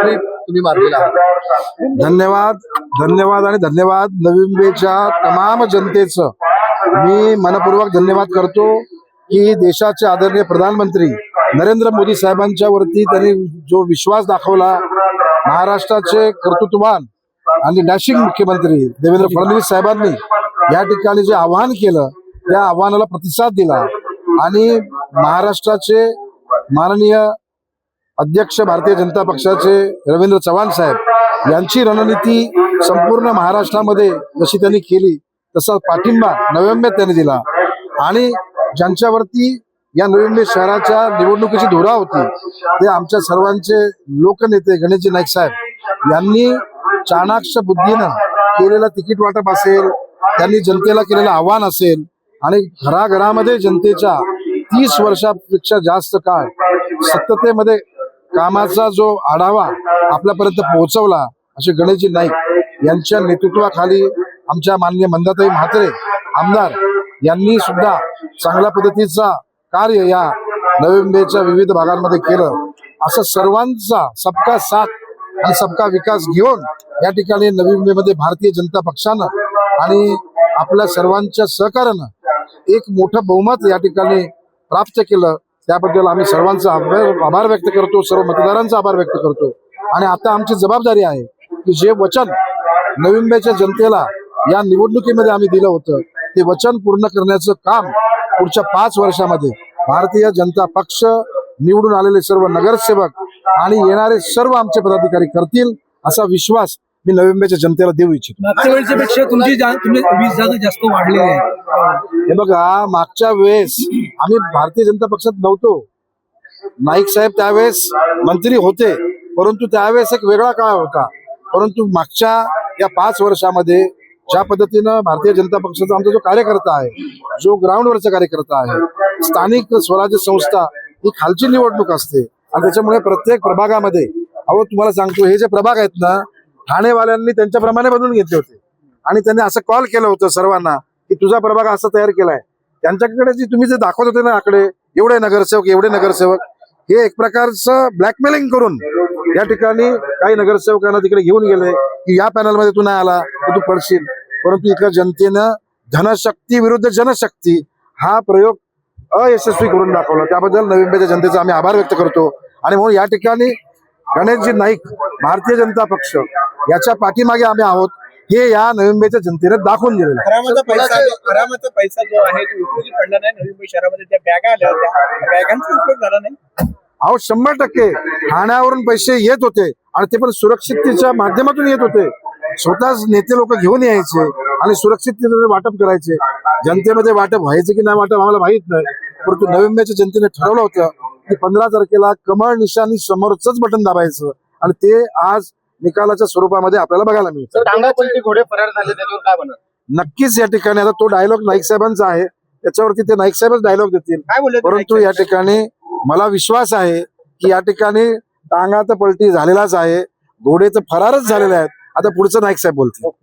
Trip तुम्ही मारलेला आहात. धन्यवाद धन्यवाद आणि धन्यवाद. नवी मुंबईच्या तमाम जनतेचं मी मनपूर्वक धन्यवाद करतो की देशाचे आदरणीय प्रधानमंत्री नरेंद्र मोदी साहेबांच्या वरती त्यांनी जो विश्वास दाखवला, महाराष्ट्राचे कर्तृत्ववान आणि डॅशिंग मुख्यमंत्री देवेंद्र फडणवीस साहेबांनी या ठिकाणी जे आवाहन केलं त्या आव्हानाला प्रतिसाद दिला आणि महाराष्ट्राचे माननीय अध्यक्ष भारतीय जनता पक्षाचे रवींद्र चव्हाण साहेब यांची रणनीती संपूर्ण महाराष्ट्रामध्ये जशी त्यांनी केली तसा पाठिंबा नवी मुंबईत त्यांनी दिला आणि ज्यांच्यावरती या नवी मुंबई शहराच्या निवडणुकीची धुरा होती ते आमच्या सर्वांचे लोकनेते गणेशजी नाईक साहेब यांनी चाणाक्ष बुद्धीनं केलेलं तिकीट वाटप असेल, त्यांनी जनतेला केलेलं आव्हान असेल आणि घराघरामध्ये जनतेच्या 30 वर्षापेक्षा जास्त काळ सत्तेमध्ये कामाचा जो आढावा आपल्यापर्यंत पोहोचवला असे गणेशजी नाईक यांच्या नेतृत्वाखाली आमच्या माननीय मंदाताई म्हात्रे आमदार यांनी सुद्धा चांगल्या पद्धतीचा कार्य या नवी मुंबईच्या विविध भागांमध्ये केलं. असं सर्वांचा सबका साथ आणि सबका विकास घेऊन या ठिकाणी नवी मुंबईमध्ये भारतीय जनता पक्षानं आणि आपल्या सर्वांच्या सहकार्यानं एक मोठं बहुमत या ठिकाणी प्राप्त केलं. त्याबद्दल आम्ही सर्वांचा आभार व्यक्त करतो, सर्व मतदारांचा आभार व्यक्त करतो आणि आता आमची जबाबदारी आहे की जे वचन नवी मुंबईच्या जनतेला या निवडणुकीमध्ये आम्ही दिलं होतं ते वचन पूर्ण करण्याचं काम पुढच्या 5 वर्षामध्ये भारतीय जनता पक्ष, निवडून आलेले सर्व नगरसेवक आणि येणारे सर्व आमचे पदाधिकारी करतील असा विश्वास मी नवी मुंबईच्या जनतेला देऊ इच्छितो. मागच्या वेळेपेक्षा तुम्ही 20 जागा जास्त वाढलेल्या आहेत. हे बघा, मागच्या वेळेस आम्ही भारतीय जनता पक्षात नव्हतो. नाईक साहेब त्यावेळेस मंत्री होते, परंतु त्यावेळेस एक वेगळा काळ होता. परंतु मागच्या या 5 वर्षामध्ये ज्या पद्धतीनं भारतीय जनता पक्षाचा आमचा जो कार्यकर्ता आहे, जो ग्राउंडवरचा कार्यकर्ता आहे, स्थानिक स्वराज्य संस्था ही खालची निवडणूक असते आणि त्याच्यामुळे प्रत्येक प्रभागामध्ये तुम्हाला सांगतो, हे जे प्रभाग आहेत ना, ठाणेवाल्यांनी त्यांच्याप्रमाणे बनवून घेतले होते आणि त्यांनी असं कॉल केलं होतं सर्वांना की तुझा प्रभाग असा तयार केलाय. त्यांच्याकडे जी तुम्ही जे दाखवत होते ना आकडे, एवढे नगरसेवक, हे एक प्रकारचं ब्लॅकमेलिंग करून या ठिकाणी काही नगरसेवकांना तिकडे घेऊन गेले की या पॅनलमध्ये तू नाही आला तर तू पडशील. परंतु इकडे जनतेनं धनशक्ती विरुद्ध जनशक्ती हा प्रयोग अयशस्वी करून दाखवला. त्याबद्दल नवी मुंबईच्या जनतेचा आम्ही आभार व्यक्त करतो आणि म्हणून या ठिकाणी गणेशजी नाईक, भारतीय जनता पक्ष याच्या पाठीमागे आम्ही आहोत हे या नवी मुंबईच्या जनतेने दाखवून दिलेलं आहे. घरामध्ये पैसा जो आहे तो उपयोगी पडला नाही. नवी मुंबई शहरामध्ये त्या बॅगा आल्या होत्या, बॅगांचा उपयोग झाला नाही. 100% ठाण्यावरून पैसे येत होते आणि ते पण सुरक्षिततेच्या माध्यमातून येत होते. स्वतःच नेते लोक घेऊन यायचे आणि सुरक्षिततेचे वाटप करायचे. जनतेमध्ये वाटप व्हायचे की नाही वाटप आम्हाला माहित नाही, परंतु नवी मुंबईच्या जनतेने ठरवलं होतं की 15 तारखेला कमळ निशाणी समोरच बटन दाबायचं आणि ते आज निकालाच्या स्वरूपामध्ये आपल्याला बघायला मिळतं. टांगापलटी घोडे फरार झाले, त्याच्यावर काय म्हणा? नक्कीच या ठिकाणी आता तो डायलॉग नाईक साहेबांचा आहे, त्याच्यावरती ते नाईक साहेबच डायलॉग देतील. काय बोलले? परंतु या ठिकाणी मला विश्वास आहे की या ठिकाणी टांगा तर पलटी झालेलाच आहे, घोडे तर फरारच झालेले आहेत. आता पुढचं नाईक साहेब बोलतील.